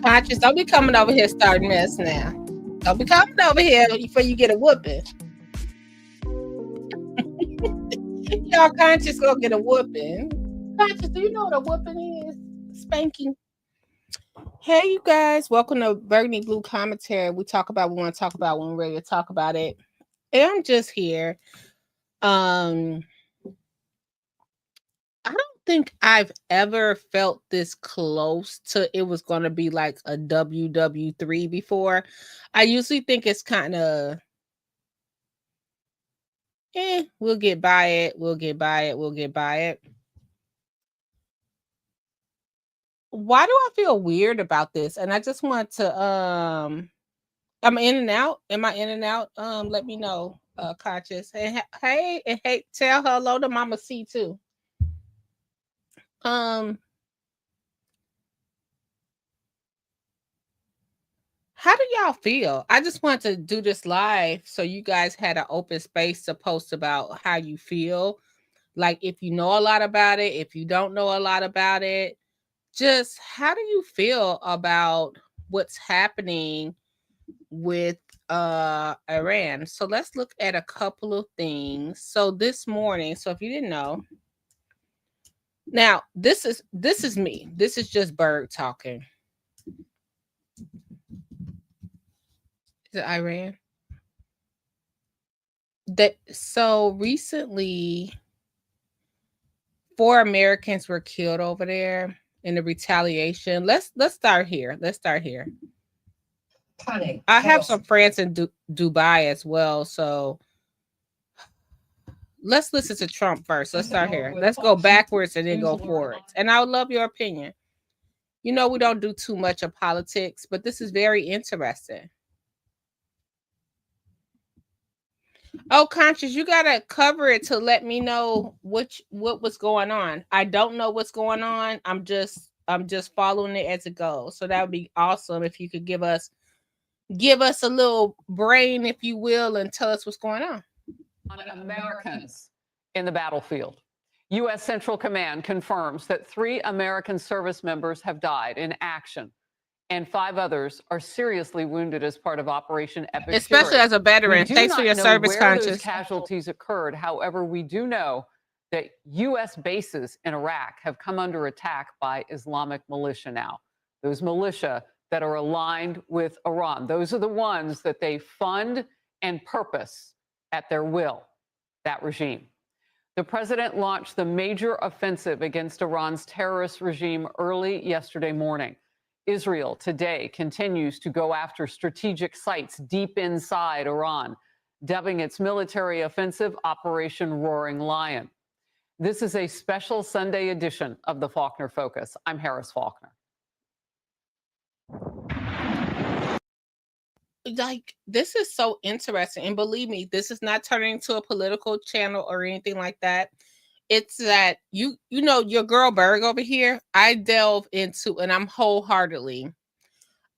Conscious, don't be coming over here starting mess now. Don't be coming over here before you get a whooping. Y'all conscious gonna get a whooping. Conscious, do you know what a whooping is? Spanking. Hey, you guys, welcome to Burgundy Blue Commentary. We talk about what we want to talk about when we're ready to talk about it. And I'm just here. Um, I don't think I've ever felt this close to it was going to be like a WW3 before. I usually think it's kind of, we'll get by it. We'll get by it. We'll get by it. Why do I feel weird about this? And I just want to, I'm in and out. Am I in and out? Let me know, conscious. Hey, and hey, tell hello to Mama C too. Um, How do y'all feel? I just want to do this live so you guys had an open space to post about how you feel. Like if you know a lot about it, if you don't know a lot about it, just how do you feel about what's happening with Iran? So let's look at a couple of things. So this morning, so if you didn't know, now this is me. This is just Berg talking. Is it Iran? That so recently 4 Americans were killed over there in the retaliation. Let's start here. Let's start here. Panic. I have some friends in Dubai as well, so let's listen to Trump first. Let's start here. Let's go backwards and then go forwards. And I would love your opinion. You know, we don't do too much of politics, but this is very interesting. Oh, Conscious, you gotta cover it to let me know what was going on. I don't know what's going on. I'm just following it as it goes. So that would be awesome if you could give us a little brain, if you will, and tell us what's going on. Americans in the battlefield. U.S. Central Command confirms that 3 American service members have died in action, and 5 others are seriously wounded as part of Operation Epic Especially Fury. as a veteran. Thanks for your service, Conscious. Those casualties occurred. However, we do know that U.S. bases in Iraq have come under attack by Islamic militia now. Those militia that are aligned with Iran. Those are the ones that they fund and purpose at their will, that regime. The president launched the major offensive against Iran's terrorist regime early yesterday morning. Israel today continues to go after strategic sites deep inside Iran, dubbing its military offensive Operation Roaring Lion. This is a special Sunday edition of the Faulkner Focus. I'm Harris Faulkner. Like, this is so interesting, and believe me, this is not turning into a political channel or anything like that. It's that you know your girl Berg over here, I delve into, and I'm wholeheartedly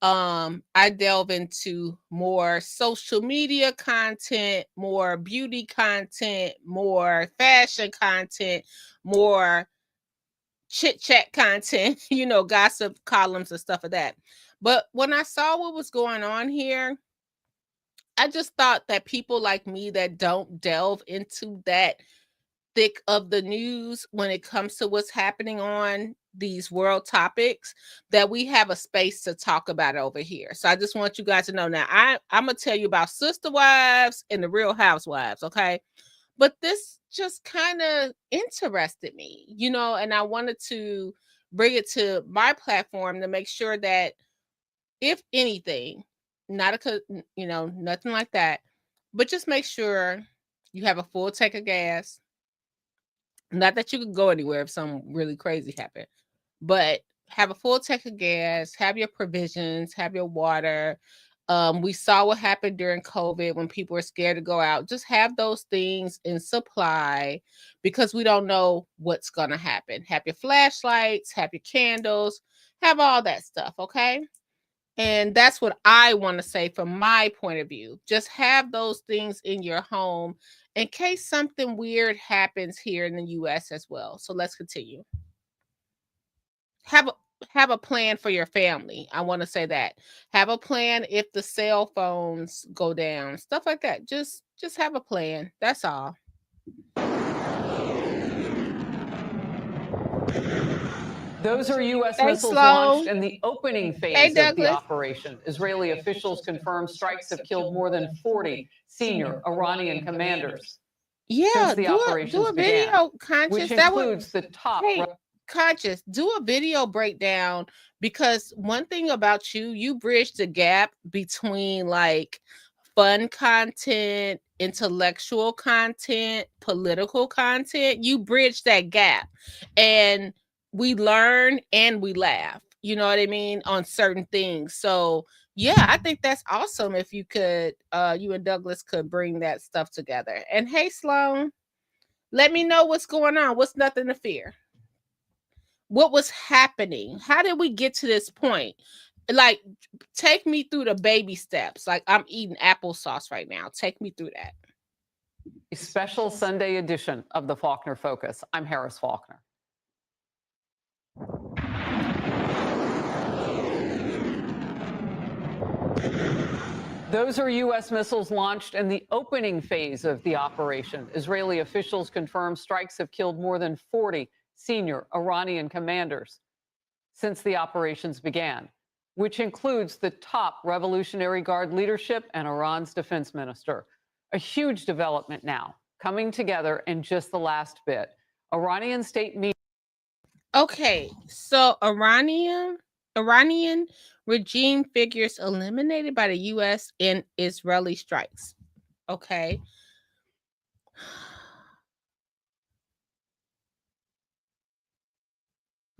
I delve into more social media content, more beauty content, more fashion content, more chit chat content, you know, gossip columns and stuff of that. But when I saw what was going on here, I just thought that people like me that don't delve into that thick of the news when it comes to what's happening on these world topics, that we have a space to talk about it over here. So I just want you guys to know now, I'm gonna tell you about Sister Wives and the Real Housewives, okay? But this just kind of interested me, you know, and I wanted to bring it to my platform to make sure that if anything, not a, you know, nothing like that, but just make sure you have a full tank of gas. Not that you could go anywhere if something really crazy happened, but have a full tank of gas, have your provisions, have your water. We saw what happened during COVID when people were scared to go out. Just have those things in supply because we don't know what's going to happen. Have your flashlights, have your candles, have all that stuff, okay? And that's what I want to say from my point of view. Just have those things in your home in case something weird happens here in the US as well. So let's continue. have a plan for your family. I want to say that. Have a plan if the cell phones go down, stuff like that. Just have a plan. That's all. Those are U.S. Hey, missiles Sloan. launched in the opening Hey, phase of the Douglas. operation. Israeli officials confirm strikes have killed more than 40 senior Iranian commanders Yeah, since the do operations a began, video, Conscious. which That would includes the top. hey, Conscious, do a video breakdown, because one thing about you bridge the gap between like fun content, intellectual content, political content. You bridge that gap, and we learn and we laugh. You know what I mean, on certain things. So yeah, I think that's awesome if you could, you and Douglas could bring that stuff together. And hey, Sloan, let me know what's going on. What's nothing to fear? What was happening? How did we get to this point? Like, take me through the baby steps. Like, I'm eating applesauce right now. Take me through that. A special Sunday edition of the Faulkner Focus. I'm Harris Faulkner. Those are U.S. missiles launched in the opening phase of the operation. Israeli officials confirm strikes have killed more than 40 senior Iranian commanders since the operations began, which includes the top Revolutionary Guard leadership and Iran's defense minister. A huge development now, coming together in just the last bit. Iranian state media. Okay, so Iranian regime figures eliminated by the U.S. in Israeli strikes. Okay.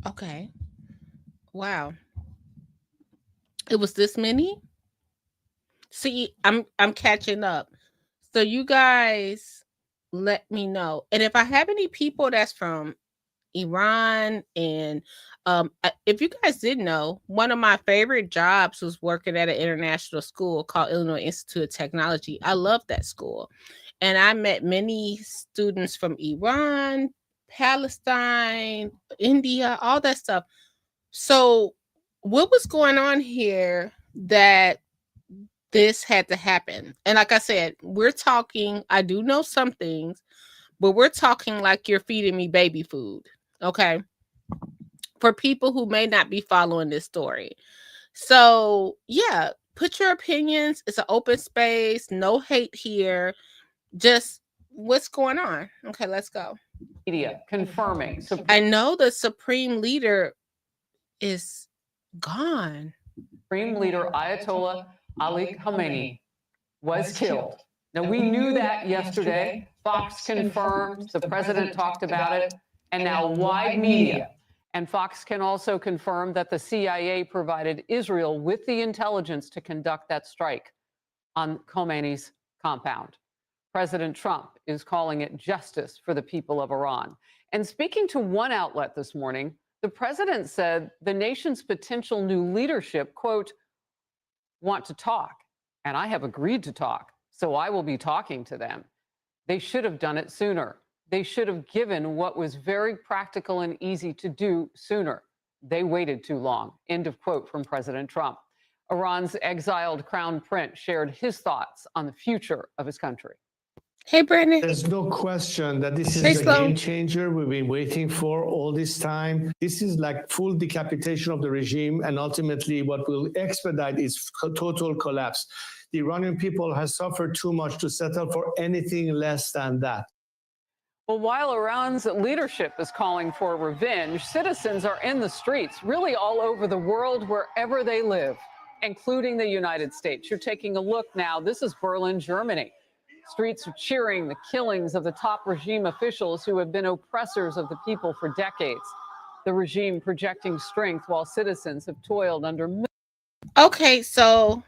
Okay. Wow. It was this many? See, I'm catching up. So you guys let me know. And if I have any people that's from Iran, and if you guys didn't know, one of my favorite jobs was working at an international school called Illinois Institute of Technology. I love that school. And I met many students from Iran, Palestine, India, all that stuff. So what was going on here that this had to happen? And like I said, we're talking, I do know some things, but we're talking like you're feeding me baby food. Okay. For people who may not be following this story. So yeah, put your opinions. It's an open space, no hate here. Just what's going on. Okay, let's go. Media confirming. I know the supreme leader is gone. Supreme leader Ayatollah Ali Khamenei was killed. Now, we knew that yesterday. Fox confirmed, the president talked about it, and now wide media. And Fox can also confirm that the CIA provided Israel with the intelligence to conduct that strike on Khamenei's compound. President Trump is calling it justice for the people of Iran. And speaking to one outlet this morning, the president said the nation's potential new leadership, quote, want to talk, and I have agreed to talk, so I will be talking to them. They should have done it sooner. They should have given what was very practical and easy to do sooner. They waited too long. End of quote from President Trump. Iran's exiled crown prince shared his thoughts on the future of his country. Hey, Brandon. There's no question that this is a game changer we've been waiting for all this time. This is like full decapitation of the regime, and ultimately what will expedite its total collapse. The Iranian people has suffered too much to settle for anything less than that. Well, while Iran's leadership is calling for revenge, citizens are in the streets, really all over the world, wherever they live, including the United States. You're taking a look now. This is Berlin, Germany. Streets are cheering the killings of the top regime officials who have been oppressors of the people for decades. The regime projecting strength while citizens have toiled under. Okay, so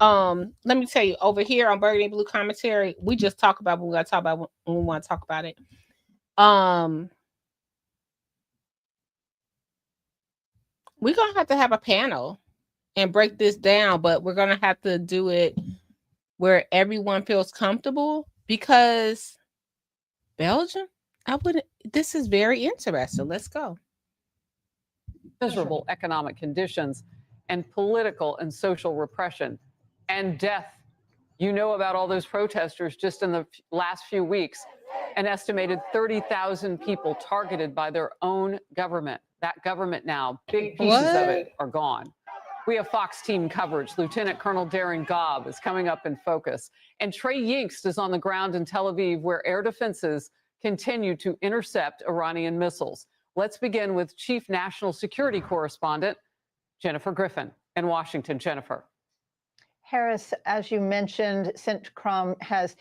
let me tell you, over here on Burgundy Blue Commentary, we just talk about what we got to talk about when we want to talk about it. We're gonna have a panel and break this down, but we're gonna have to do it where everyone feels comfortable, because Belgium, this is very interesting. Let's go. miserable economic conditions and political and social repression and death. You know about all those protesters just in the last few weeks. An estimated 30,000 people targeted by their own government. That government now, big pieces of it are gone. We have Fox team coverage. Lieutenant Colonel Darren Gobb is coming up in focus. And Trey Yingst is on the ground in Tel Aviv, where air defenses continue to intercept Iranian missiles. Let's begin with Chief National Security Correspondent Jennifer Griffin in Washington. Jennifer. Harris, as you mentioned, CENTCOM has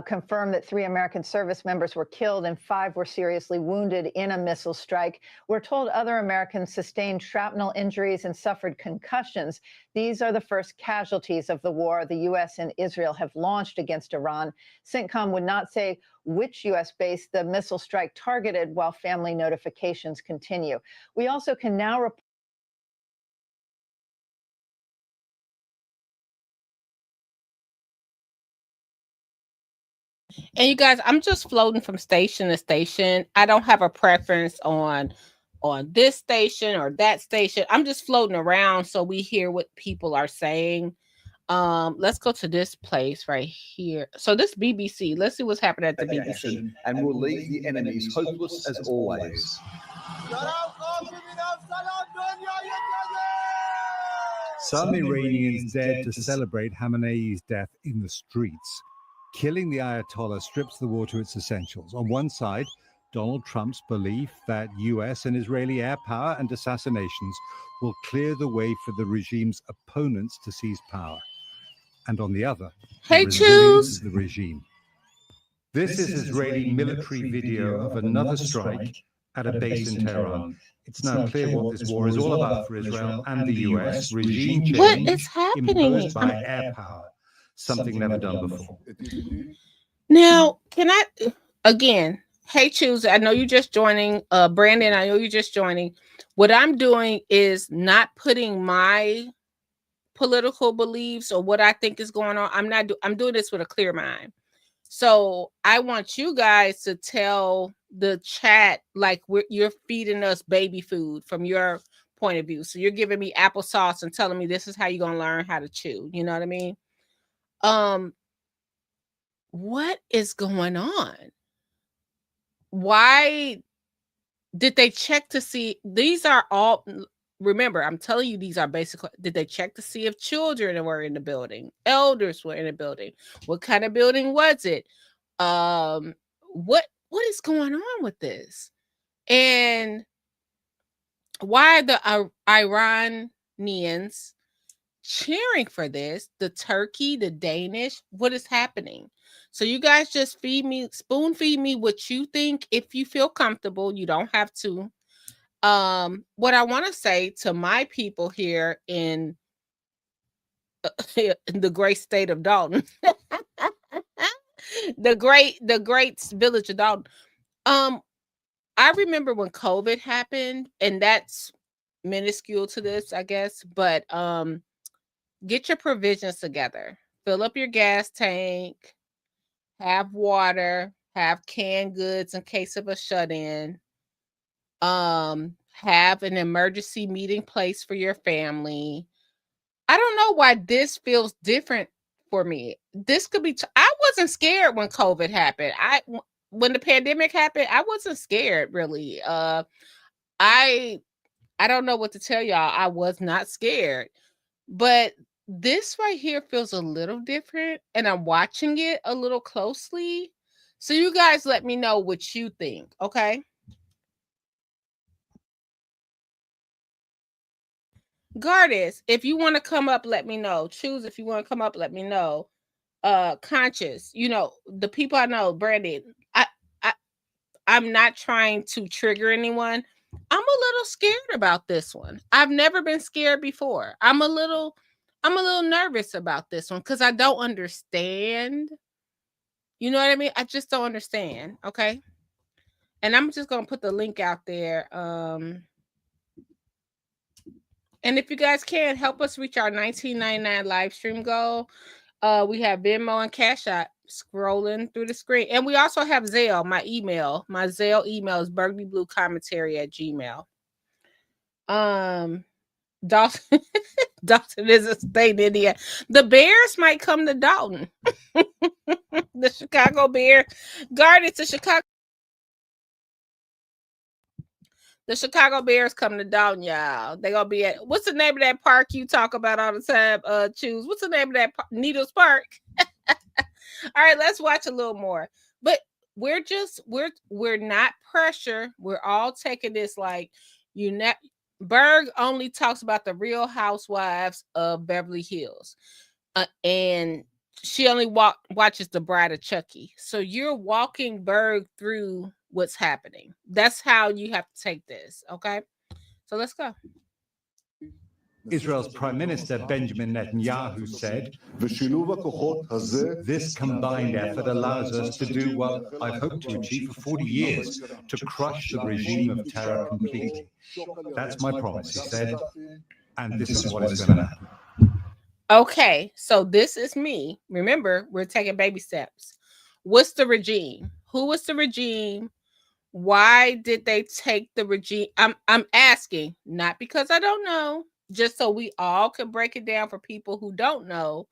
confirmed that 3 American service members were killed and 5 were seriously wounded in a missile strike. We're told other Americans sustained shrapnel injuries and suffered concussions. These are the first casualties of the war the U.S. and Israel have launched against Iran. CENTCOM would not say which U.S. base the missile strike targeted, while family notifications continue. We also can now report And you guys, I'm just floating from station to station. I don't have a preference on this station or that station. I'm just floating around so we hear what people are saying. Let's go to this place right here. So this BBC, let's see what's happening at the BBC. And will leave the enemies hopeless as always. Some Iranians dared to celebrate Khamenei's death in the streets. Killing the Ayatollah strips the war to its essentials. On one side, Donald Trump's belief that US and Israeli air power and assassinations will clear the way for the regime's opponents to seize power. And on the other, Hey, the resilience Choose. of the regime. This is Israeli military video of another strike at a base in Tehran. It's now clear what this war is all about for Israel and the US. Regime change What is happening? imposed by air power. Something never done before. Now, can I again? Hey, Choose. I know you're just joining. Brandon, I know you're just joining. What I'm doing is not putting my political beliefs or what I think is going on. I'm doing this with a clear mind. So I want you guys to tell the chat like you're feeding us baby food from your point of view. So you're giving me applesauce and telling me this is how you're gonna learn how to chew. You know what I mean? What is going on? Why did they check to see? These are all, remember, I'm telling you, these are basically, did they check to see if children were in the building? Elders were in the building? What kind of building was it? What is going on with this? And why are the Iranians cheering for this? The Turkey, the Danish, what is happening? So you guys just spoon feed me what you think. If you feel comfortable, you don't have to. What I want to say to my people here in the great state of Dalton, the great village of Dalton. I remember when COVID happened, and that's minuscule to this, I guess, but get your provisions together. Fill up your gas tank, have water, have canned goods in case of a shut-in. Have an emergency meeting place for your family. I don't know why this feels different for me. This could be I wasn't scared when COVID happened. When the pandemic happened, I wasn't scared really. I don't know what to tell y'all. I was not scared. But this right here feels a little different, and I'm watching it a little closely. So you guys let me know what you think, okay? Goddess, if you want to come up, let me know. Choose if you want to come up, let me know. Conscious, you know, the people I know, Brandon, I'm not trying to trigger anyone. I'm a little scared about this one. I've never been scared before. I'm a little nervous about this one because I don't understand. You know what I mean? I just don't understand. Okay. And I'm just gonna put the link out there. And if you guys can help us reach our $19.99 live stream goal, we have Venmo and Cash App scrolling through the screen. And we also have Zelle, my email. My Zelle email is burgundybluecommentary@gmail.com. Dalton, Dalton is a state in India. The Bears might come to Dalton. The Chicago Bears, Guardians to Chicago. The Chicago Bears come to Dalton, y'all. They gonna be at, what's the name of that park you talk about all the time? Choose. What's the name of that Needles Park? All right, let's watch a little more. But we're not pressure. We're all taking this like Berg only talks about the Real Housewives of Beverly Hills, and she only watches The Bride of Chucky. So you're walking Berg through what's happening. That's how you have to take this. Okay, so let's go. Israel's Prime Minister Benjamin Netanyahu said, "This combined effort allows us to do what I've hoped to achieve for 40 years, to crush the regime of terror completely. That's my promise," he said, "and this is what is going to happen." Okay, so this is me. Remember, we're taking baby steps. What's the regime? Who was the regime? Why did they take the regime? I'm asking, not because I don't know, just so we all can break it down for people who don't know,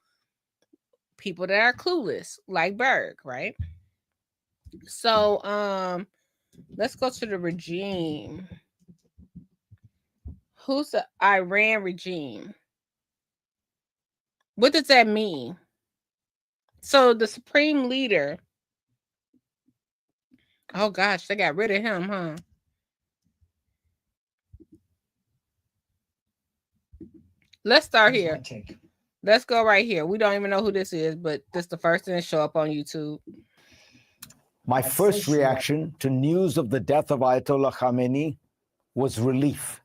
people that are clueless, like Berg, right? So let's go to the regime. Who's the Iran regime? What does that mean? So the supreme leader, oh gosh, they got rid of him, huh? Let's start here. Let's go right here. We don't even know who this is, but this is the first thing to show up on YouTube. My first reaction to news of the death of Ayatollah Khamenei was relief.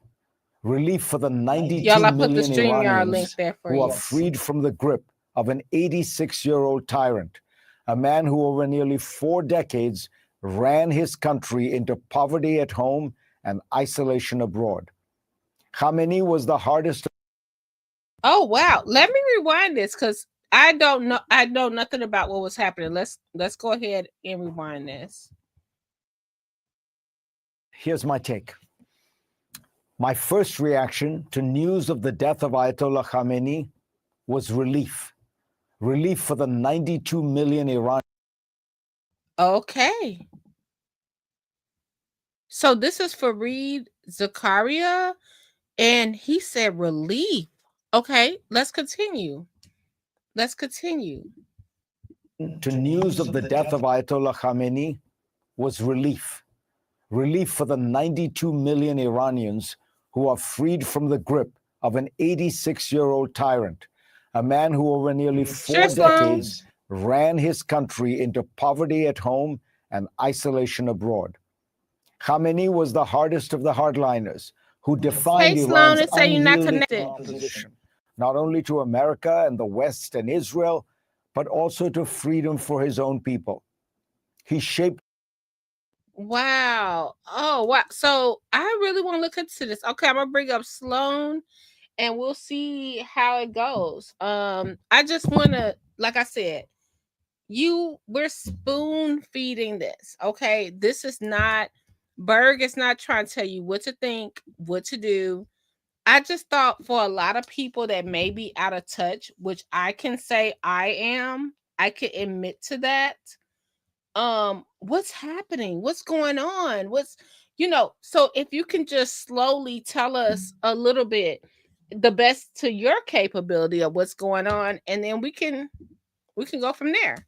Relief for the 92 million Iranians who are freed from the grip of an 86-year-old tyrant, a man who over nearly 4 decades ran his country into poverty at home and isolation abroad. Khamenei was the hardest. Oh, wow. Let me rewind this because I don't know. I know nothing about what was happening. Let's go ahead and rewind this. Here's my take. My first reaction to news of the death of Ayatollah Khamenei was relief. Relief for the 92 million Iranians. Okay. So this is Fareed Zakaria, and he said relief. Okay, let's continue. Let's continue. To news of the death of Ayatollah Khamenei was relief. Relief for the 92 million Iranians who are freed from the grip of an 86-year-old tyrant, a man who over nearly 4 decades ran his country into poverty at home and isolation abroad. Khamenei was the hardest of the hardliners who defined Iran's unyielding opposition, not only to America and the West and Israel, but also to freedom for his own people. He shaped. Wow. Oh, wow. So I really want to look into this. Okay, I'm gonna bring up Sloan and we'll see how it goes. I just want to, like I said, we're spoon feeding this. Okay, this is not, Berg is not trying to tell you what to think, what to do. I just thought for a lot of people that may be out of touch, which I can say I am, I can admit to that. What's happening? What's going on? So if you can just slowly tell us a little bit, the best to your capability of what's going on, and then we can go from there.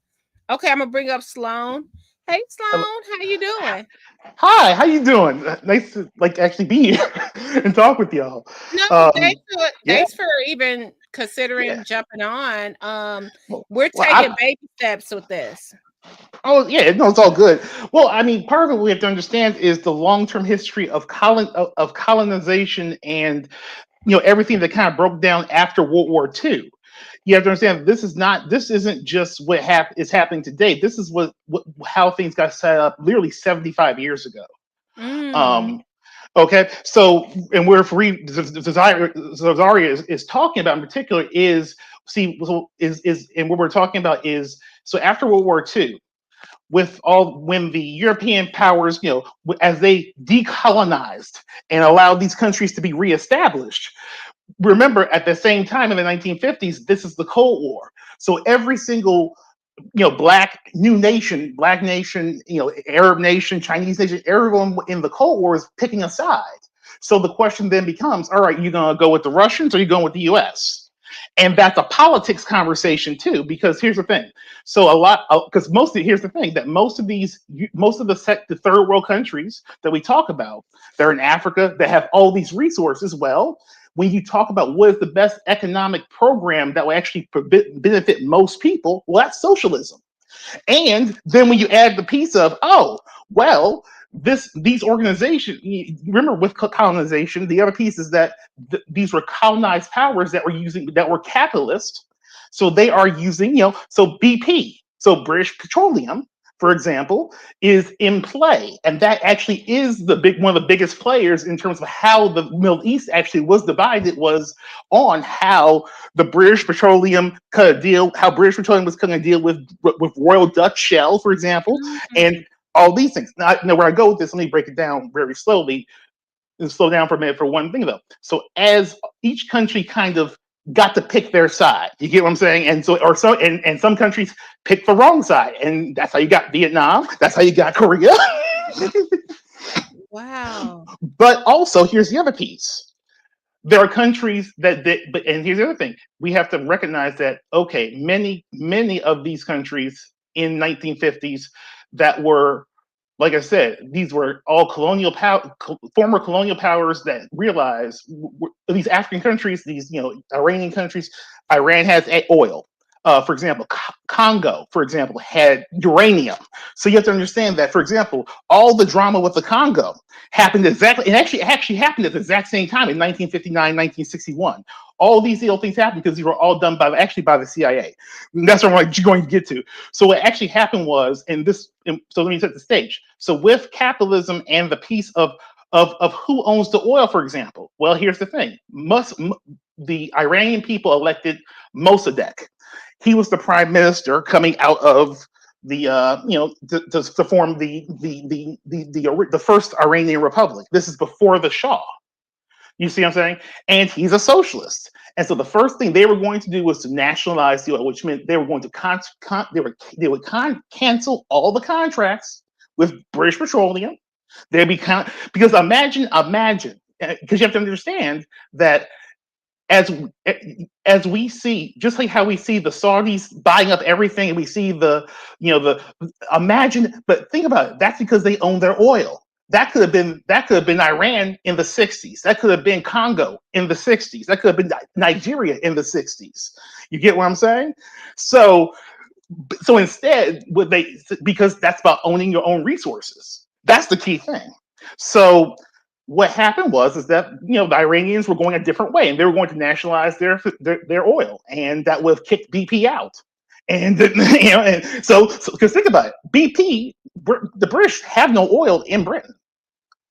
Okay, I'm gonna bring up Sloan. Hey Sloan, how you doing? Hi, how you doing? Nice to actually be here and talk with y'all. No, thanks for even considering jumping on. We're taking baby steps with this. Oh yeah, no, it's all good. Well, I mean, part of what we have to understand is the long-term history of colonization and everything that kind of broke down after World War II. You have to understand this isn't just what is happening today. This is how things got set up literally 75 years ago. Okay, so and where Zazaria is talking about in particular and what we're talking about is, so after World War II, when the European powers, as they decolonized and allowed these countries to be reestablished. Remember, at the same time in the 1950s, this is the Cold War. So every single black nation, Arab nation, Chinese nation, everyone in the Cold War is picking a side. So the question then becomes, all right, you going to go with the Russians or you going with the US? And that's a politics conversation too, because here's the thing. So here's the thing, that most of the third world countries that we talk about, they're in Africa, that have all these resources. Well, when you talk about what is the best economic program that will actually benefit most people, well, that's socialism. And then when you add the piece of, these organizations, remember with colonization, the other piece is that these were colonized powers that were capitalist. So they are using, so BP, so British Petroleum, for example, is in play. And that actually is one of the biggest players in terms of how the Middle East actually was divided, was on how the British Petroleum how British Petroleum was going to deal with Royal Dutch Shell, for example, and all these things. Now, where I go with this, let me break it down very slowly and slow down for a minute for one thing, though. So as each country kind of got to pick their side, you get what I'm saying? And and some countries picked the wrong side, and that's how you got Vietnam. That's how you got Korea. Wow. But also, here's the other piece. There are countries and here's the other thing. We have to recognize that, okay, many of these countries in 1950s that were, like I said, these were all former colonial powers that realized these African countries, these Iranian countries. Iran has oil. For example, Congo, for example, had uranium. So you have to understand that, for example, all the drama with the Congo happened actually happened at the exact same time in 1959, 1961. All these things happened because these were all done by the CIA. And that's what I'm going to get to. So what actually happened was, so let me set the stage. So with capitalism and the piece of who owns the oil, for example, well, here's the thing. The Iranian people elected Mossadegh. He was the prime minister coming out of the to form the first Iranian Republic. This is before the Shah. You see what I'm saying? And he's a socialist. And so the first thing they were going to do was to nationalize the oil, which meant they were going to cancel all the contracts with British Petroleum. They'd be because imagine, because you have to understand that as we see, just like how we see the Saudis buying up everything, and we see imagine, but think about it. That's because they own their oil. That could have been Iran in the 60s. That could have been Congo in the 60s. That could have been Nigeria in the 60s. You get what I'm saying? So instead, because that's about owning your own resources. That's the key thing. So what happened was that the Iranians were going a different way, and they were going to nationalize their oil, and that would have kicked BP out. And and so because think about it, BP, the British have no oil in Britain.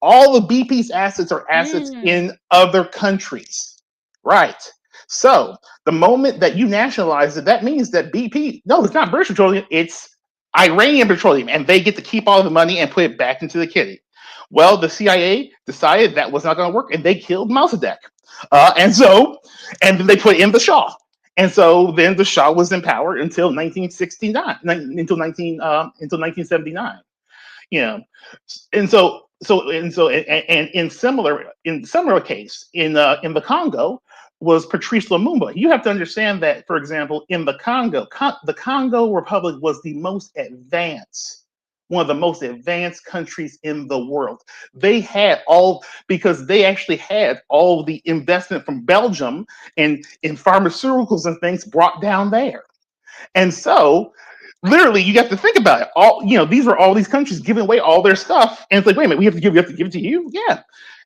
All of BP's assets are assets in other countries, right? So the moment that you nationalize it, that means that BP, no, it's not British Petroleum, it's Iranian Petroleum, and they get to keep all the money and put it back into the kitty. Well, the CIA decided that was not going to work, and they killed Mossadegh, and then they put in the Shah. And so then the Shah was in power until 1969, until 1979. And in similar case in the Congo was Patrice Lumumba. You have to understand that, for example, in the Congo Republic was one of the most advanced countries in the world. They had because they actually had all the investment from Belgium and in pharmaceuticals and things brought down there. And so literally you have to think about it. These were all these countries giving away all their stuff. And it's like, wait a minute, we have to give it to you? Yeah.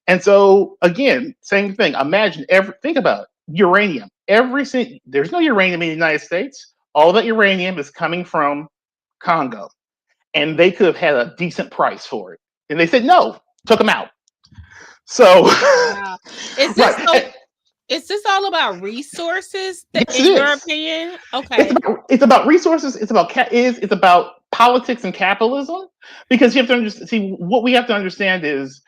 And so again, same thing. Think about it. Uranium. There's no uranium in the United States. All that uranium is coming from Congo. And they could have had a decent price for it. And they said no, took them out. So wow. Is this Is this all about resources, Yes, in it your is. opinion? Okay. It's about resources. It's about politics and capitalism. Because you have to understand. See, what we have to understand is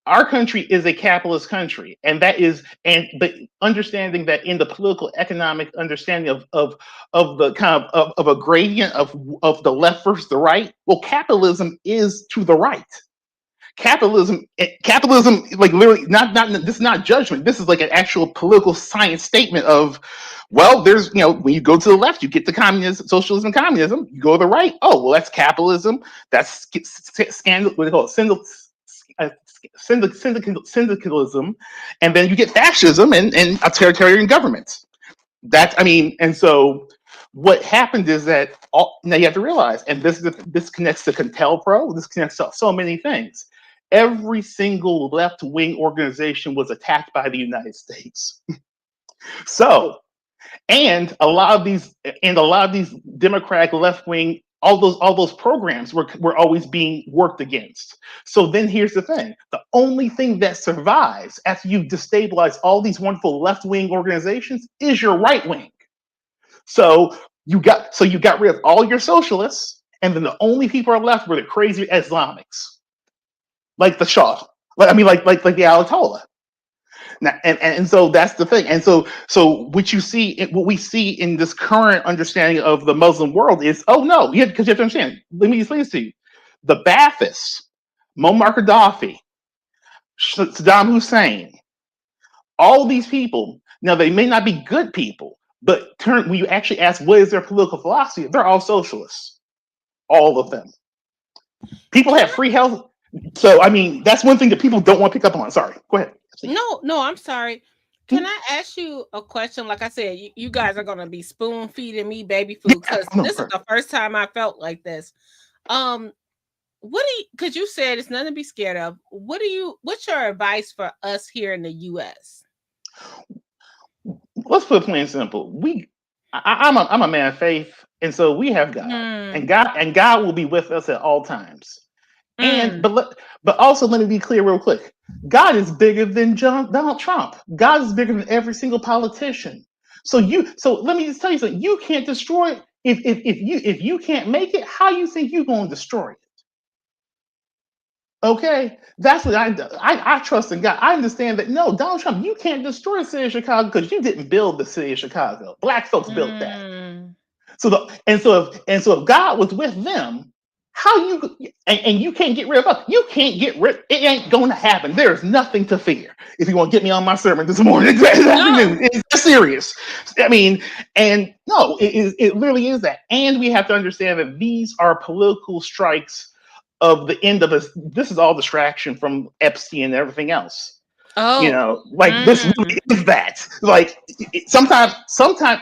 our country is a capitalist country, and but understanding that in the political economic understanding of the kind of a gradient of the left versus the right. Well, capitalism is to the right. Capitalism, like literally, not this is not judgment. This is like an actual political science statement of, well, there's when you go to the left, you get the communism, socialism, communism. You go to the right, oh well, that's capitalism. That's scandal. What do they call it? Syndicalism, and then you get fascism and authoritarian governments. And so what happened is that now you have to realize, and this connects to CONTELPRO, this connects to so many things. Every single left-wing organization was attacked by the United States. So, and a lot of these Democratic left-wing, all those programs were always being worked against. So then here's the thing: the only thing that survives after you destabilize all these wonderful left-wing organizations is your right wing. So you got rid of all your socialists, and then the only people are left were the crazy Islamics, like the Shah, like the Ayatollah. Now, and so that's the thing. And so what we see in this current understanding of the Muslim world is, oh no, because you have to understand. Let me explain this to you: the Baathists, Muammar Gaddafi, Saddam Hussein, all these people. Now they may not be good people, but when you actually ask what is their political philosophy, they're all socialists, all of them. People have free health. So I mean, that's one thing that people don't want to pick up on. Sorry, go ahead. No, I'm sorry. Can I ask you a question? Like I said, you guys are gonna be spoon feeding me baby food because this is the first time I felt like this. Because you said it's nothing to be scared of. What's your advice for us here in the US? Let's put it plain and simple. I'm a man of faith, and so we have God, and God will be with us at all times. But also let me be clear real quick. God is bigger than Donald Trump. God is bigger than every single politician. So let me just tell you something. You can't destroy it. If you can't make it, how you think you're going to destroy it? Okay, that's what I trust in God. I understand that no, Donald Trump, you can't destroy the city of Chicago because you didn't build the city of Chicago. Black folks built that. So if God was with them, how you and you can't get rid of us? You can't get rid. It ain't going to happen. There is nothing to fear. If you want to get me on my sermon this morning, this afternoon, it's serious. I mean, and no, it literally is that. And we have to understand that these are political strikes of the end of us. This is all distraction from Epstein and everything else. Oh, this really is that. Like sometimes.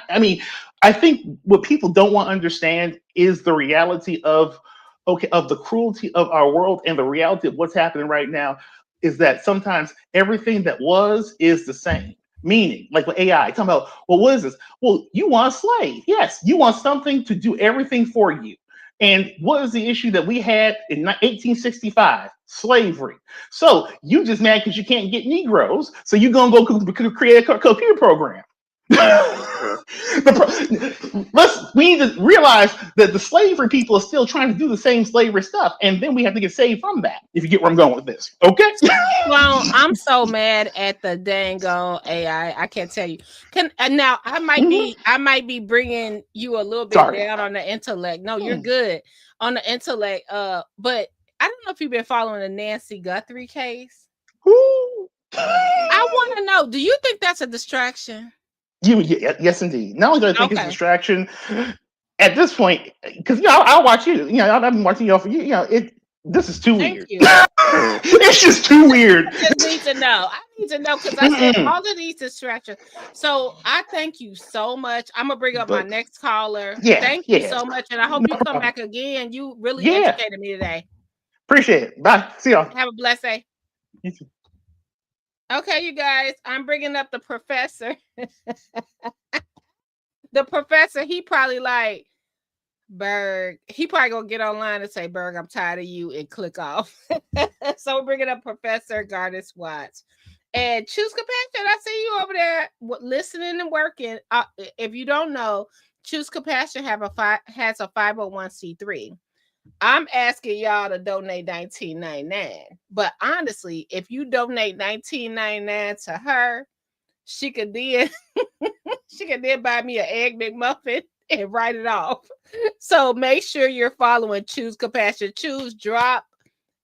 I mean, I think what people don't want to understand is the reality of the cruelty of our world, and the reality of what's happening right now is that sometimes everything that was is the same. Meaning, like with AI, talking about, well, what is this? Well, you want a slave. Yes, you want something to do everything for you. And what is the issue that we had in 1865? Slavery. So you just mad because you can't get Negroes, so you're going to go create a computer program. We need to realize that the slavery people are still trying to do the same slavery stuff, and then we have to get saved from that. If you get where I'm going with this, okay? Well, I'm so mad at the dang AI. I can't tell you. Now I might be bringing you a little bit down on the intellect. No, you're good on the intellect. But I don't know if you've been following the Nancy Guthrie case. I want to know. Do you think that's a distraction? Yes, indeed. Not only do I think it's a distraction, at this point, because I'll watch you. I've been watching y'all for this is too weird. It's just too weird. I just need to know. I need to know because I said all of these distractions. So I thank you so much. I'm gonna bring up my next caller. Thank you so much, and I hope you come back again. You really educated me today. Appreciate it. Bye. See y'all. Have a blessed day. You too. Okay, you guys, I'm bringing up the professor. The professor, he probably like, Berg, he probably gonna get online and say, Berg, I'm tired of you, and click off. So we're bringing up Professor Gardis Watts. And Choose Compassion, I see you over there listening and working. If you don't know, Choose Compassion has a 501c3. I'm asking y'all to donate $19.99. But honestly, if you donate $19.99 to her, she could then buy me an Egg McMuffin and write it off. So make sure you're following Choose Compassion. Drop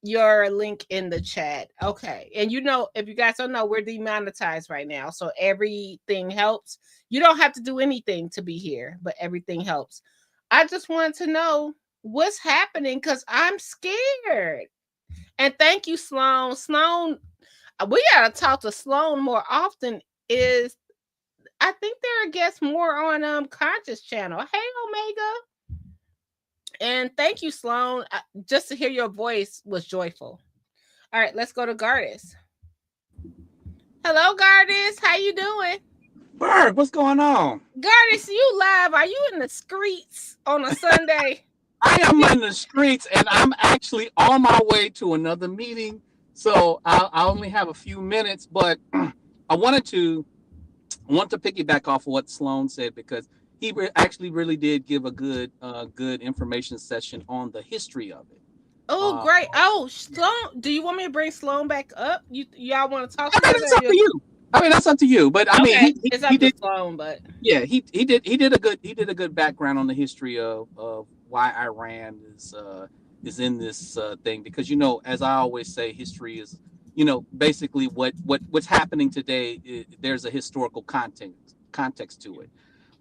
your link in the chat. Okay. And if you guys don't know, we're demonetized right now. So everything helps. You don't have to do anything to be here, but everything helps. I just wanted to know what's happening because I'm scared. And thank you, Sloan. Sloan, we gotta talk to Sloan more often. I think they're a guest more on Conscious Channel. Hey, Omega. And thank you, Sloan. Just to hear your voice was joyful. All right, let's go to Gardis. Hello, Gardis. How you doing? Berg, what's going on? Gardis, you live. Are you in the streets on a Sunday? I am in the streets, and I'm actually on my way to another meeting. So I only have a few minutes, but I want to piggyback off of what Sloan said, because he actually really did give a good information session on the history of it. Oh, great. Oh, Sloan, do you want me to bring Sloan back up? Y'all want to talk I mean, that's up to you. That's up to you. But I mean, it's up to Sloan, but yeah, he did a good background on the history of why Iran is in this thing, because as I always say, history is basically what's happening today. There's a historical context to it.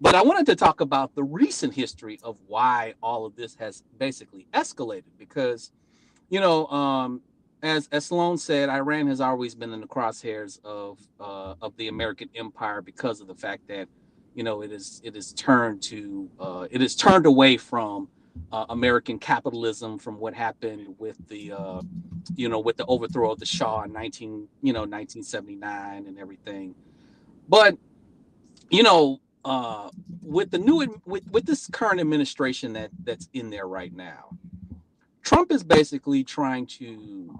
But I wanted to talk about the recent history of why all of this has basically escalated, because as Sloan said, Iran has always been in the crosshairs of the American empire because of the fact that it is turned away from American capitalism, from what happened with the with the overthrow of the Shah in 1979 and everything. But with the with this current administration that's in there right now, Trump is basically trying to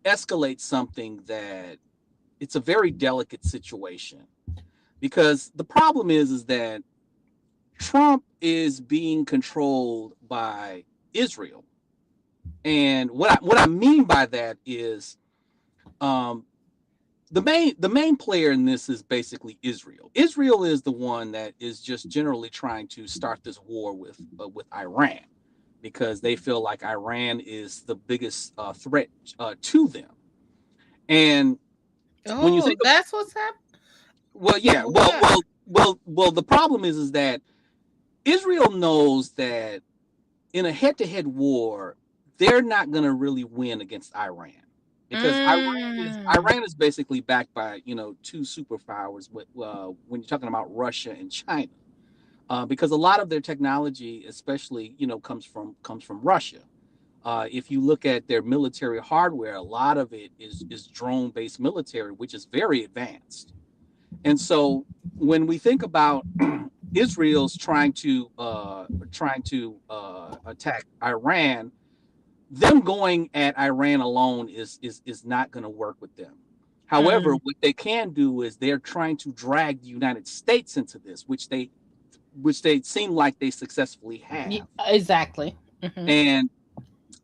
escalate something that it's a very delicate situation, because the problem is that Trump is being controlled by Israel. And what I mean by that is the main player in this is basically Israel. Israel is the one that is just generally trying to start this war with Iran, because they feel like Iran is the biggest threat to them. And when you think that's what's happening. Well, yeah. Well. The problem is that Israel knows that in a head-to-head war, they're not going to really win against Iran, because Iran is basically backed by two superpowers. When you're talking about Russia and China, because a lot of their technology, especially comes from Russia. If you look at their military hardware, a lot of it is drone-based military, which is very advanced. And so when we think about Israel's trying to attack Iran, them going at Iran alone is not going to work with them. However, what they can do is they're trying to drag the United States into this, which they seem like they successfully have. Yeah, exactly. And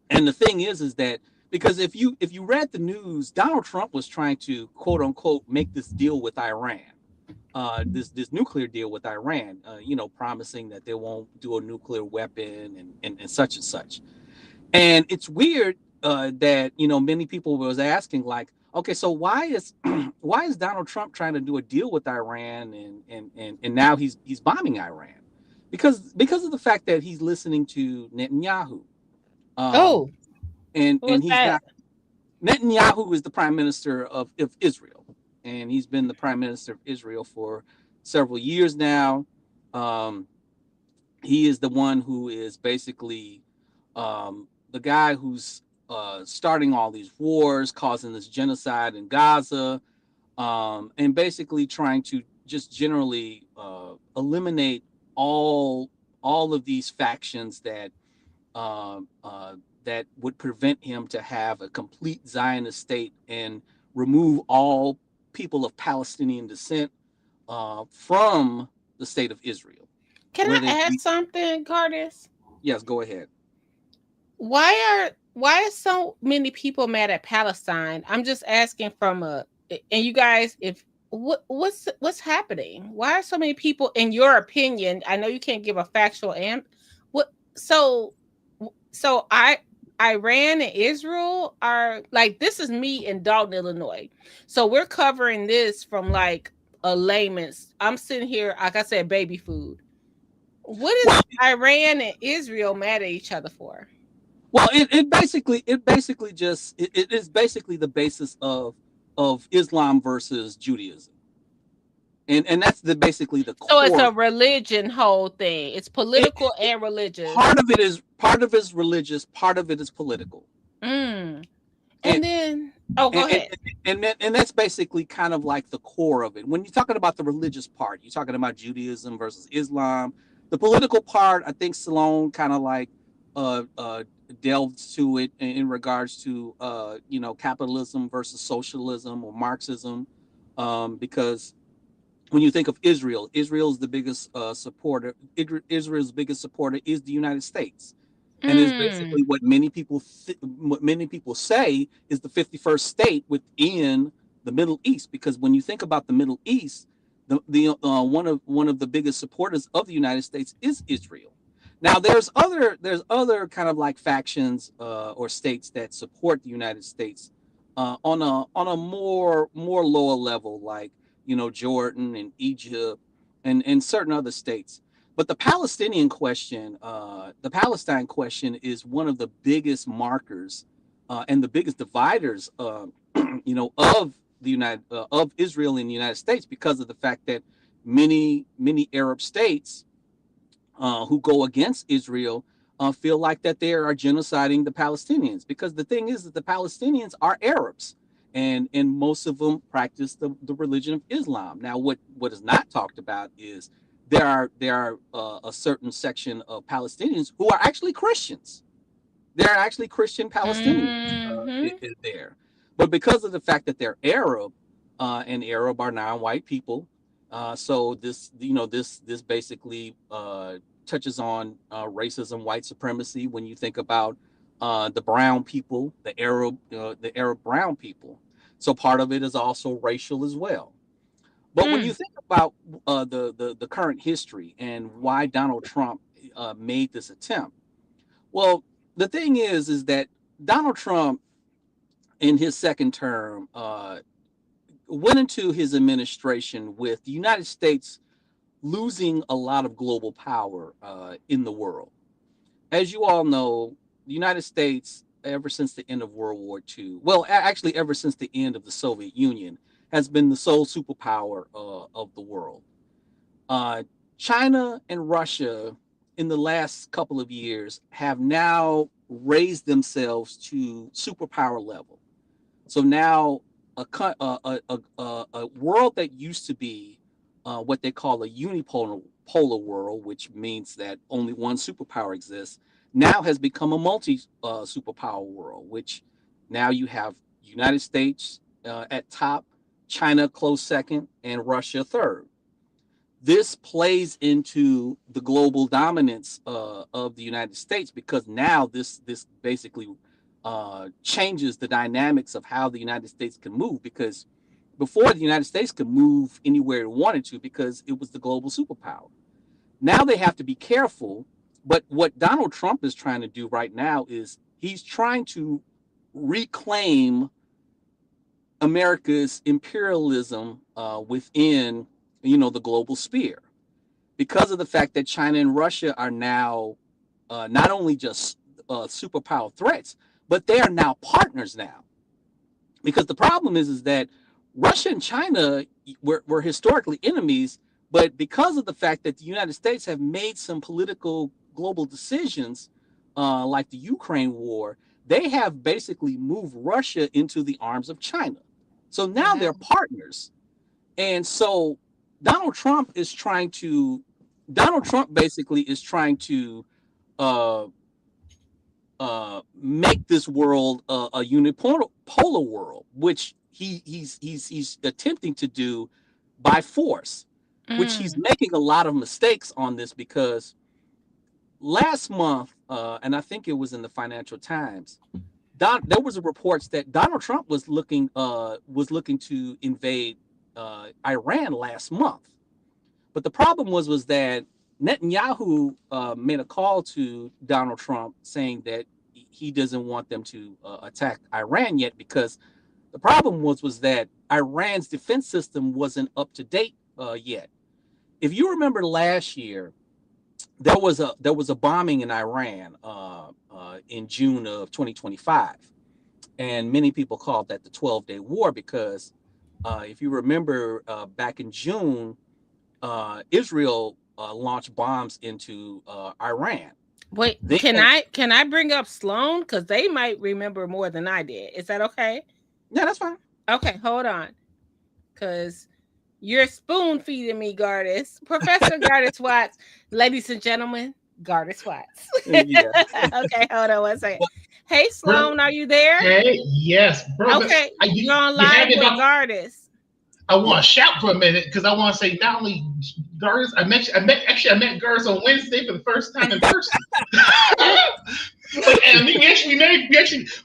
the thing is that, because if you read the news, Donald Trump was trying to quote unquote make this deal with Iran, this nuclear deal with Iran, promising that they won't do a nuclear weapon and such and such. And it's weird that many people was asking, like, okay, so why is Donald Trump trying to do a deal with Iran and now he's bombing Iran? Because of the fact that he's listening to Netanyahu. And he's not. Netanyahu is the prime minister of Israel, and he's been the prime minister of Israel for several years now. He is the one who is basically the guy who's starting all these wars, causing this genocide in Gaza, and basically trying to just generally eliminate all of these factions that that would prevent him to have a complete Zionist state and remove all people of Palestinian descent from the state of Israel. Can I add something, Curtis? Yes, go ahead. Why are so many people mad at Palestine? I'm just asking from and you guys, if what's happening? Why are so many people, in your opinion? I know you can't give a factual so Iran and Israel are like, this is me in Dalton, Illinois. So we're covering this from like a layman's. I'm sitting here, like I said, baby food. What is Iran and Israel mad at each other for? Well, it is basically the basis of Islam versus Judaism. And that's basically the core. So it's a religion whole thing. It's political and religious. Part of it is religious, part of it is political. And then go ahead. And that's basically kind of like the core of it. When you're talking about the religious part, you're talking about Judaism versus Islam. The political part, I think Salone kind of like delved to it in regards to capitalism versus socialism or Marxism, because when you think of Israel, Israel's the biggest supporter. Israel's biggest supporter is the United States, and is basically what many people say is the 51st state within the Middle East. Because when you think about the Middle East, one of the biggest supporters of the United States is Israel. Now there's other kind of like factions or states that support the United States on a more lower level, like Jordan and Egypt and certain other states. But the Palestine question is one of the biggest markers and the biggest dividers of Israel and the United States, because of the fact that many Arab states who go against Israel feel like that they are genociding the Palestinians, because the thing is that the Palestinians are Arabs. And most of them practice the religion of Islam. Now, what is not talked about is there are a certain section of Palestinians who are actually Christians. There are actually Christian Palestinians there, but because of the fact that they're Arab, and Arab are non-white people, so this basically touches on racism, white supremacy. When you think about the brown people, the Arab brown people. So part of it is also racial as well. But when you think about the current history and why Donald Trump made this attempt, well, the thing is that Donald Trump in his second term went into his administration with the United States losing a lot of global power in the world. As you all know, the United States, ever since the end of World War II, well, actually ever since the end of the Soviet Union, has been the sole superpower of the world. China and Russia in the last couple of years have now raised themselves to superpower level. So now a world that used to be what they call a unipolar world, which means that only one superpower exists, now has become a multi superpower world, which now you have United States at top, China close second, and Russia third. This plays into the global dominance of the United States, because now this basically changes the dynamics of how the United States can move, because before the United States could move anywhere it wanted to because it was the global superpower. Now they have to be careful. But what Donald Trump is trying to do right now is he's trying to reclaim America's imperialism within, the global sphere, because of the fact that China and Russia are now not only just superpower threats, but they are now partners now. Because the problem is that Russia and China were historically enemies, but because of the fact that the United States have made some political global decisions, like the Ukraine war, they have basically moved Russia into the arms of China. So now they're partners. And so Donald Trump basically is trying to make this world a unipolar world, which he's attempting to do by force, which he's making a lot of mistakes on this, because last month, and I think it was in the Financial Times, there was a reports that Donald Trump was looking to invade Iran last month. But the problem was that Netanyahu made a call to Donald Trump saying that he doesn't want them to attack Iran yet, because the problem was that Iran's defense system wasn't up to date yet. If you remember last year, there was a bombing in Iran in June of 2025, and many people called that the 12-day war, because if you remember back in June, Israel launched bombs into Iran. Wait, can I bring up Sloan, because they might remember more than I did? Is that okay? Yeah, that's fine. Okay, hold on, because you're spoon feeding me, Gardis. Professor Gardis Watts, ladies and gentlemen, Gardis Watts. Yeah. Okay, hold on one second. Hey, Sloan, are you there? Hey, yes, bro. Okay, you're on live with Gardis. I want to shout for a minute, because I want to say not only Gardis, I met Gardis on Wednesday for the first time in person.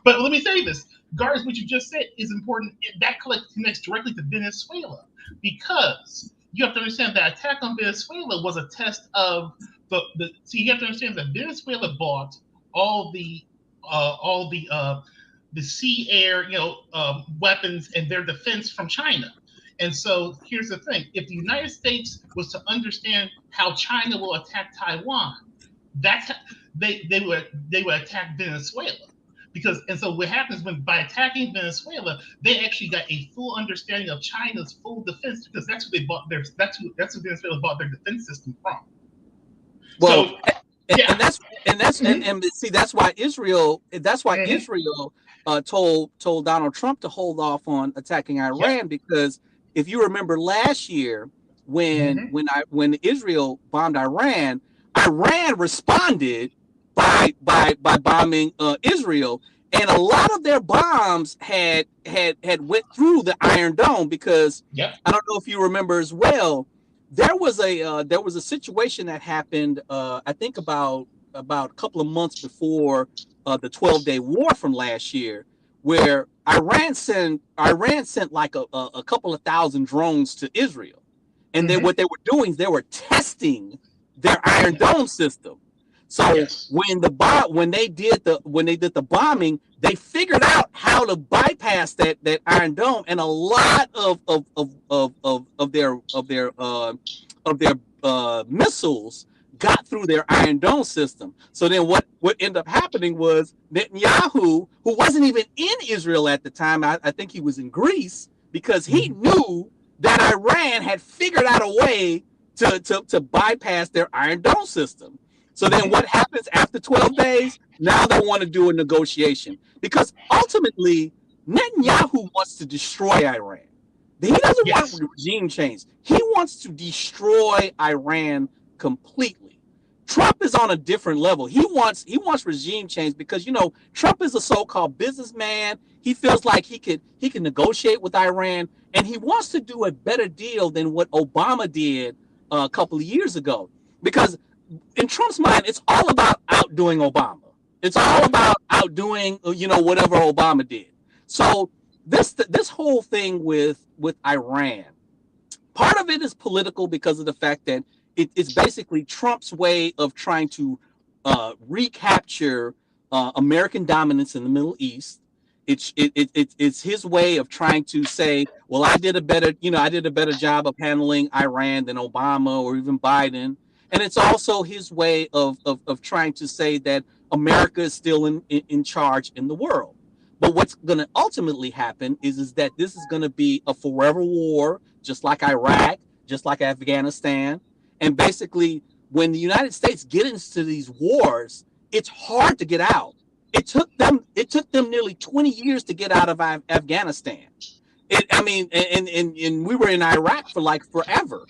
But let me say this. Gardis, what you just said is important. That connects directly to Venezuela, because you have to understand that attack on Venezuela was a test of so you have to understand that Venezuela bought all the sea, air, weapons and their defense from China. And so here's the thing: if the United States was to understand how China will attack Taiwan, they would attack Venezuela. So what happens by attacking Venezuela, they actually got a full understanding of China's full defense, because that's who Venezuela bought their defense system from. Well, that's why Israel told Donald Trump to hold off on attacking Iran, because if you remember last year when Israel bombed Iran, Iran responded by bombing Israel, and a lot of their bombs had went through the Iron Dome, because I don't know if you remember as well, there was a situation that happened I think about a couple of months before the 12-day war from last year, where Iran sent like a couple of thousand drones to Israel, and then what they were doing is they were testing their Iron Dome system. So when they did the bombing, they figured out how to bypass that Iron Dome, and a lot of their missiles got through their Iron Dome system. So then what ended up happening was Netanyahu, who wasn't even in Israel at the time, I think he was in Greece, because he knew that Iran had figured out a way to bypass their Iron Dome system. So then what happens after 12 days? Now they want to do a negotiation, because ultimately Netanyahu wants to destroy Iran. He doesn't want regime change. He wants to destroy Iran completely. Trump is on a different level. He wants regime change, because Trump is a so-called businessman. He feels like he can negotiate with Iran, and he wants to do a better deal than what Obama did a couple of years ago, because in Trump's mind, it's all about outdoing Obama. It's all about outdoing, whatever Obama did. So this whole thing with Iran, part of it is political, because of the fact that it's basically Trump's way of trying to recapture American dominance in the Middle East. It's his way of trying to say, well, I did a better job of handling Iran than Obama or even Biden. And it's also his way of trying to say that America is still in charge in the world. But what's going to ultimately happen is that this is going to be a forever war, just like Iraq, just like Afghanistan. And basically, when the United States get into these wars, it's hard to get out. It took them nearly 20 years to get out of Afghanistan. And we were in Iraq for like forever.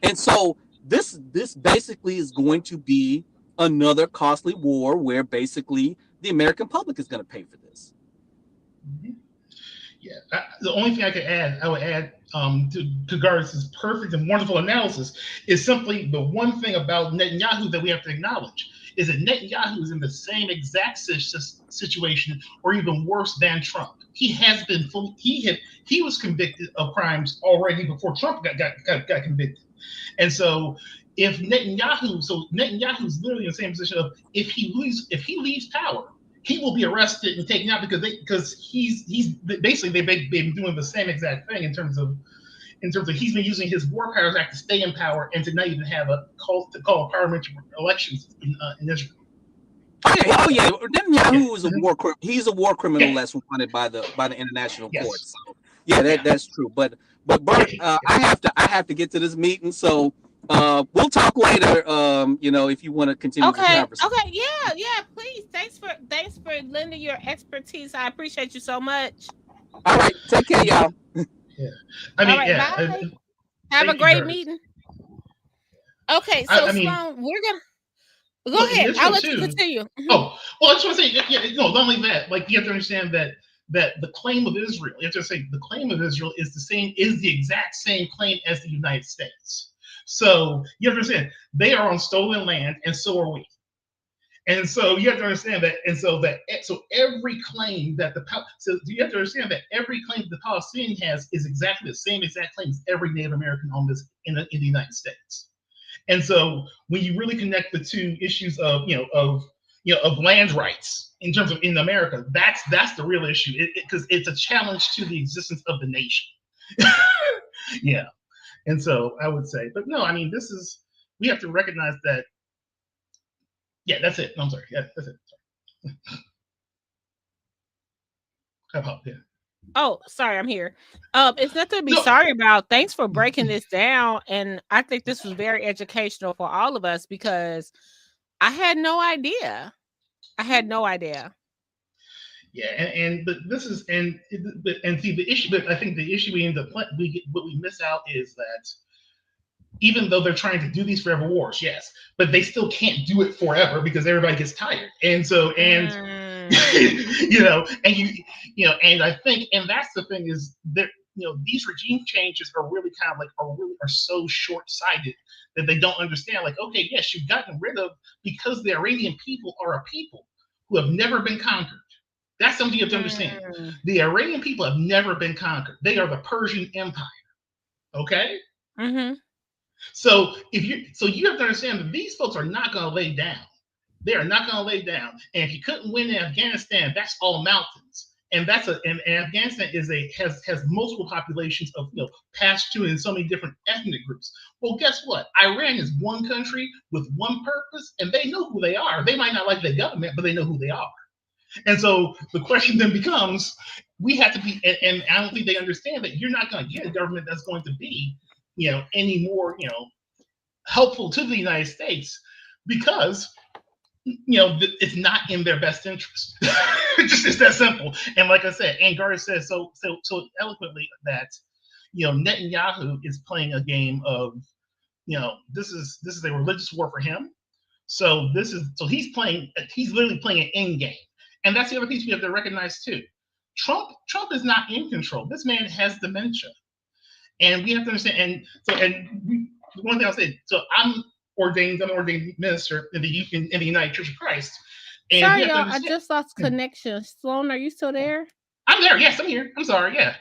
And so this basically is going to be another costly war, where basically the American public is going to pay for this. Yeah, the only thing I would add to Garth's perfect and wonderful analysis is simply the one thing about Netanyahu that we have to acknowledge is that Netanyahu is in the same exact situation, or even worse than Trump. He has been he was convicted of crimes already before Trump got convicted, and so if Netanyahu's literally in the same position of if he leaves power, he will be arrested and taken out because he's basically they've been doing the same exact thing in terms of he's been using his War Powers Act to stay in power and to not even have a call parliamentary elections in Israel. Oh yeah, Netanyahu is he's a war criminal that's wanted by the international court. So yeah, that's true. But Bert, I have to get to this meeting, so we'll talk later. If you want to continue the conversation. Okay, yeah, please. Thanks for lending your expertise. I appreciate you so much. All right, take care, y'all. Yeah, bye. Have a great meeting. Okay, so Sloan, we're gonna go ahead. I'll let you continue. Mm-hmm. Oh, well, I just want to say, not only that, like you have to understand that the claim of Israel, you have to say the claim of Israel is the exact same claim as the United States. So you have to understand they are on stolen land, and so are we. And so you have to understand that, so every claim that you have to understand that every claim that the Palestinian has is exactly the same exact claim as every Native American on this in the United States. And so when you really connect the two issues of land rights in terms of in America, that's the real issue because it's a challenge to the existence of the nation. Yeah. And so I would say, but no, we have to recognize that. Yeah, that's it. No, I'm sorry. Yeah, that's it. Yeah. Oh, sorry, I'm here. It's nothing to be sorry about. Thanks for breaking this down. And I think this was very educational for all of us because I had no idea. Yeah, but this is see the issue. But I think the issue what we miss out is that even though they're trying to do these forever wars, yes, but they still can't do it forever because everybody gets tired. And so and I think that's the thing is that these regime changes are really kind of are so short-sighted that they don't understand. Like, okay, yes, you've gotten rid of because the Iranian people are a people who have never been conquered. That's something you have to understand. The Iranian people have never been conquered. They are the Persian Empire. Okay. Mm-hmm. So you have to understand that these folks are not going to lay down. They are not going to lay down. And if you couldn't win in Afghanistan, that's all mountains. And and Afghanistan has multiple populations of Pashtun and so many different ethnic groups. Well, guess what? Iran is one country with one purpose, and they know who they are. They might not like the government, but they know who they are. And so the question then becomes, we have to be, and I don't think they understand that you're not going to get a government that's going to be any more, helpful to the United States because, it's not in their best interest. It's that simple. And like I said, and Garth says so eloquently that, Netanyahu is playing a game of, this is a religious war for him. So he's literally playing an end game. And that's the other piece we have to recognize too. Trump is not in control. This man has dementia. And we have to understand, one thing I'll say, so I'm an ordained minister in the United Church of Christ. And sorry, y'all, I just lost connection. Sloan, are you still there? I'm there. Yes, I'm here. I'm sorry. Yeah.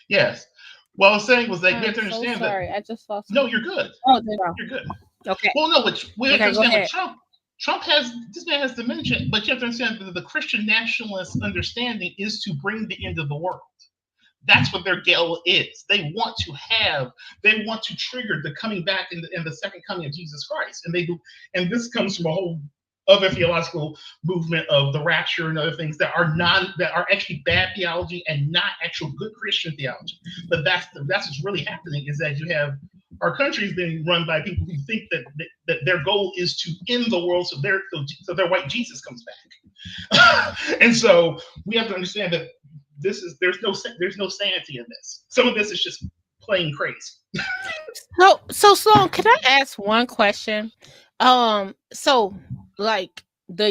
Yes. What I was saying was that you have to understand that. Sorry, I just lost. No, you're good. Oh, you're good. Okay. Well, no, but we have to understand what this man has dementia, but you have to understand that the Christian nationalist understanding is to bring the end of the world. That's what their goal is. They want to trigger the coming back in the second coming of Jesus Christ. And they do, and this comes from a whole other theological movement of the rapture and other things that are actually bad theology and not actual good Christian theology. But that's what's really happening is that you have our country is being run by people who think that their goal is to end the world so their white Jesus comes back. And so we have to understand that there's no sanity in this. Some of this is just plain crazy. So Sloan, can I ask one question? So like the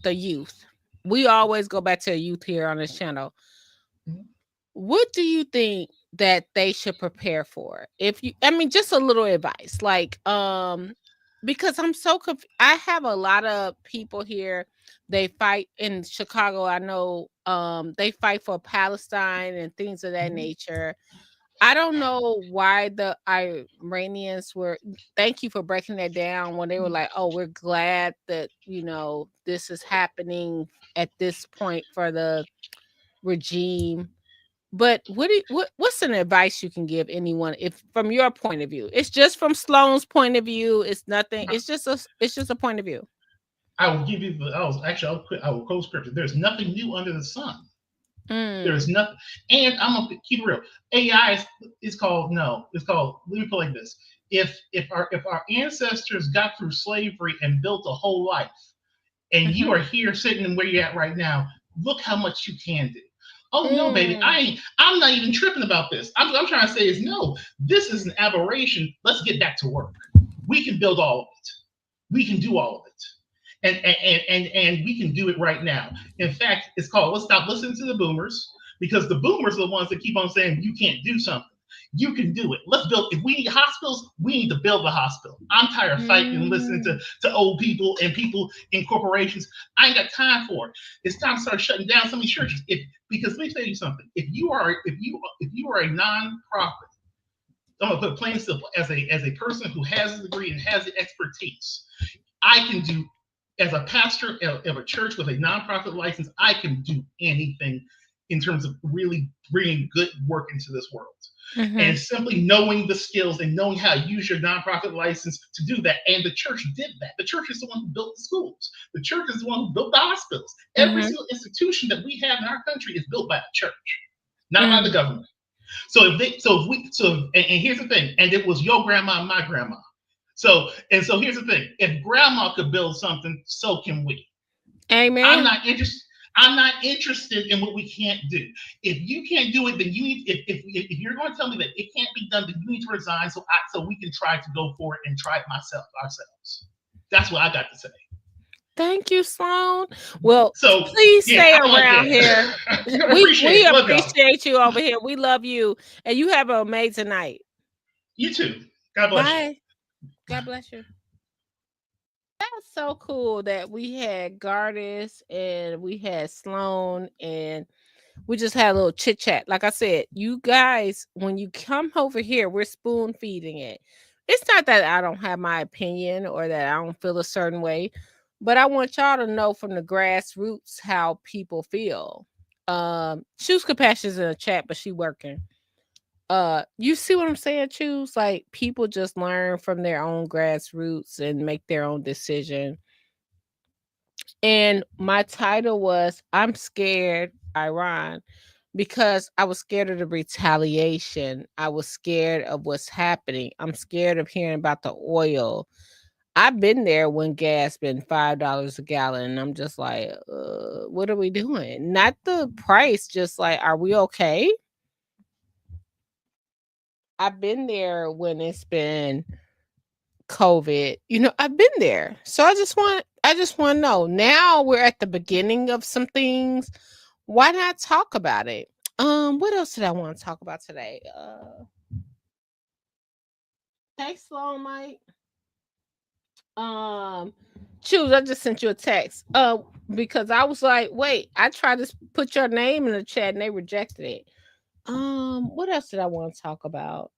youth, we always go back to the youth here on this channel. what do you think that they should prepare for? If you, I mean, just a little advice, like, because I'm so I have a lot of people here. They fight in Chicago. I know, they fight for Palestine and things of that nature. I don't know why the Iranians were. Thank you for breaking that down when they were like, "Oh, we're glad that this is happening at this point for the regime." But what's an advice you can give anyone if from your point of view? It's just from Sloan's point of view. It's nothing. It's just a point of view. I will give you the. I will quote scripture. There's nothing new under the sun. There's nothing, and I'm gonna keep it real. AI is called no. It's called. Let me put it like this: if our ancestors got through slavery and built a whole life, and you are here sitting where you're at right now, look how much you can do. Oh no, baby, I'm not even tripping about this. I'm trying to say is no. This is an aberration. Let's get back to work. We can build all of it. We can do all of it. And we can do it right now. In fact, it's called let's stop listening to the boomers, because the boomers are the ones that keep on saying you can't do something. You can do it. Let's build. If we need hospitals, we need to build the hospital. I'm tired of fighting and listening to old people and people in corporations. I ain't got time for it. It's time to start shutting down some of these churches. Because let me tell you something. If you are a nonprofit, I'm gonna put it plain and simple. As a person who has a degree and has the expertise, I can do. As a pastor of a church with a nonprofit license, I can do anything in terms of really bringing good work into this world. And simply knowing the skills and knowing how to use your nonprofit license to do that. And the church did that. The church is the one who built the schools. The church is the one who built the hospitals. Every single institution that we have in our country is built by the church, not by the government. So and here's the thing, and it was your grandma and my grandma. So here's the thing: if grandma could build something, so can we. Amen. I'm not interested in what we can't do. If you can't do it, then you need. If you're going to tell me that it can't be done, then you need to resign so we can try to go for it and try it ourselves. That's what I got to say. Thank you, Sloan. Well, so please stay around here. we appreciate you over here. We love you, and you have an amazing night. You too. God bless you. God bless you. That's so cool that we had Gardis and we had Sloan, and we just had a little chit chat. Like I said, you guys, when you come over here, we're spoon feeding it. It's not that I don't have my opinion or that I don't feel a certain way, but I want y'all to know from the grassroots how people feel. Choose Compassion's in the chat, but she working. You see what I'm saying? Choose, like, people just learn from their own grassroots and make their own decision. And my title was I'm Scared Iran, because I was scared of the retaliation. I was scared of what's happening. I'm scared of hearing about the oil. I've been there when gas been $5 a gallon, and I'm just like, what are we doing? Not the price, just like, are we okay? I've been there when it's been COVID. I've been there. So I just want to know. Now we're at the beginning of some things. Why not talk about it? What else did I want to talk about today? Thanks, Sloan, Mike. Choose, I just sent you a text. Because I was like, wait, I tried to put your name in the chat and they rejected it. What else did I want to talk about?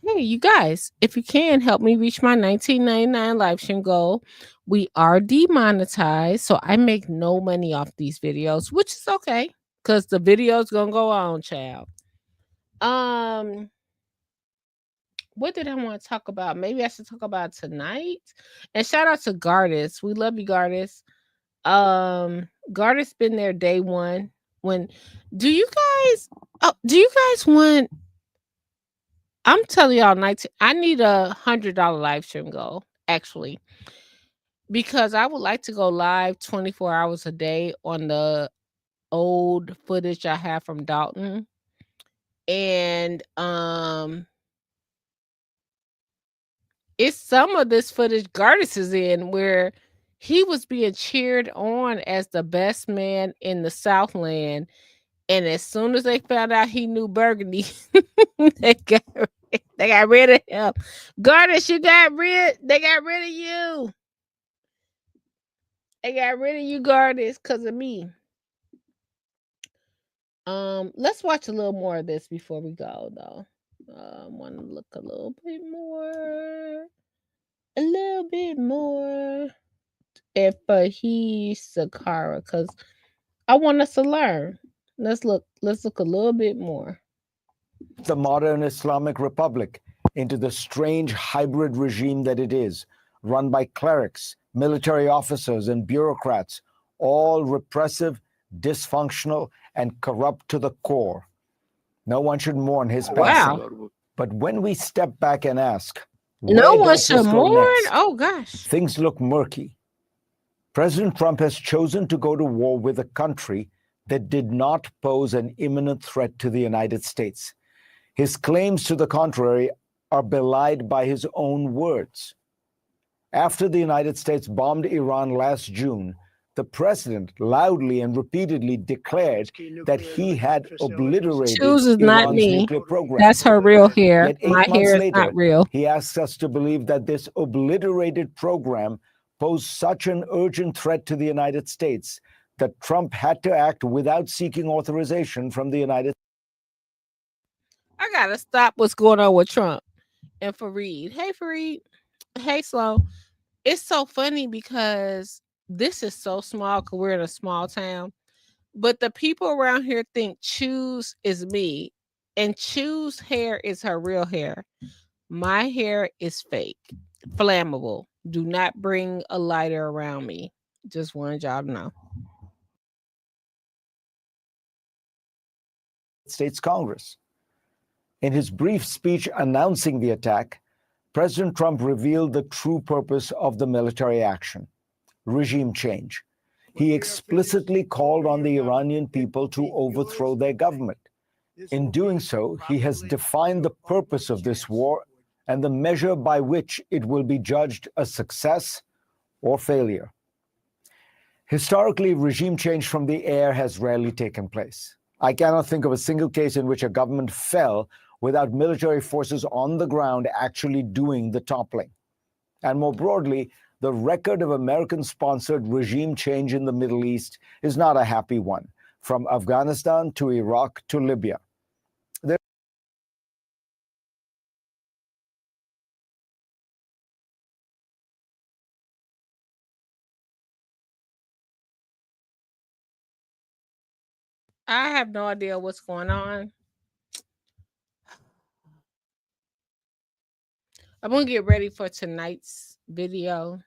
Hey, you guys, if you can help me reach my $19.99 live stream goal. We are demonetized, so I make no money off these videos, which is okay, because the video's gonna go on, child. What did I want to talk about? Maybe I should talk about tonight. And shout out to Gardis. We love you, Gardis. Gardis been there day one. Do you guys want? I'm telling y'all, I need a $100 live stream goal, actually, because I would like to go live 24 hours a day on the old footage I have from Dalton. And it's some of this footage Gardis is in where he was being cheered on as the best man in the Southland. And as soon as they found out he knew Burgundy, they got rid of him. Gardis, they got rid of you. They got rid of you, Gardis, because of me. Let's watch a little more of this before we go, though. I want to look a little bit more. If he Sakara, because I want us to learn. Let's look a little bit more. The modern Islamic Republic into the strange hybrid regime that it is, run by clerics, military officers, and bureaucrats, all repressive, dysfunctional, and corrupt to the core. No one should mourn his passing. Wow. But when we step back and ask, No where one does this should go mourn? next? Oh, gosh. Things look murky. President Trump has chosen to go to war with a country that did not pose an imminent threat to the United States. His claims to the contrary are belied by his own words. After the United States bombed Iran last June, the president loudly and repeatedly declared that he had obliterated Chooses not Iran's me. nuclear program. That's her real hair. Yet 8 My months hair is later, not real. he asks us to believe that this obliterated program posed such an urgent threat to the United States that Trump had to act without seeking authorization from the United States. I gotta stop what's going on with Trump and Fareed. Hey, Fareed. Hey, Slow. It's so funny because this is so small because we're in a small town. But the people around here think Choose is me. And Choose hair is her real hair. My hair is fake. Flammable. Do not bring a lighter around me. Just wanted y'all to know. States Congress. In his brief speech announcing the attack, President Trump revealed the true purpose of the military action: regime change. He explicitly called on the Iranian people to overthrow their government. In doing so, he has defined the purpose of this war and the measure by which it will be judged a success or failure. Historically, regime change from the air has rarely taken place. I cannot think of a single case in which a government fell without military forces on the ground actually doing the toppling. And more broadly, the record of American-sponsored regime change in the Middle East is not a happy one, from Afghanistan to Iraq to Libya. I have no idea what's going on. I'm going to get ready for tonight's video.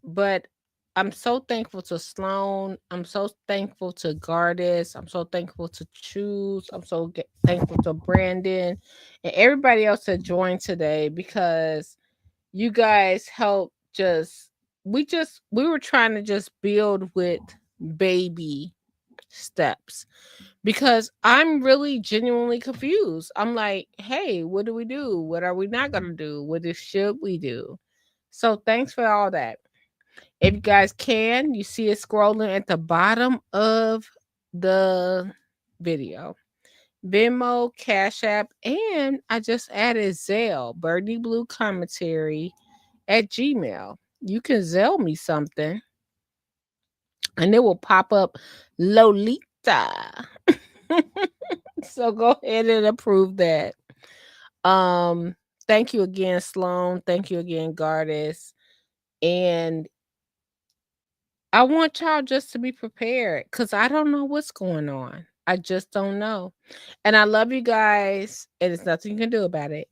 But I'm so thankful to Sloan. I'm so thankful to Gardis. I'm so thankful to Choose. I'm so thankful to Brandon and everybody else that joined today, because you guys helped we were trying to just build with baby steps, because I'm really genuinely confused. I'm like, hey, what do we do? What are we not going to do? What should we do? So thanks for all that. If you guys can, you see it scrolling at the bottom of the video. Venmo, Cash App, and I just added Zelle, Birdie Blue Commentary at Gmail. You can Zelle me something and it will pop up Lolita. So go ahead and approve that. Thank you again, Sloan. Thank you again, Gardis. And I want y'all just to be prepared, because I don't know what's going on. I just don't know. And I love you guys, and there's nothing you can do about it.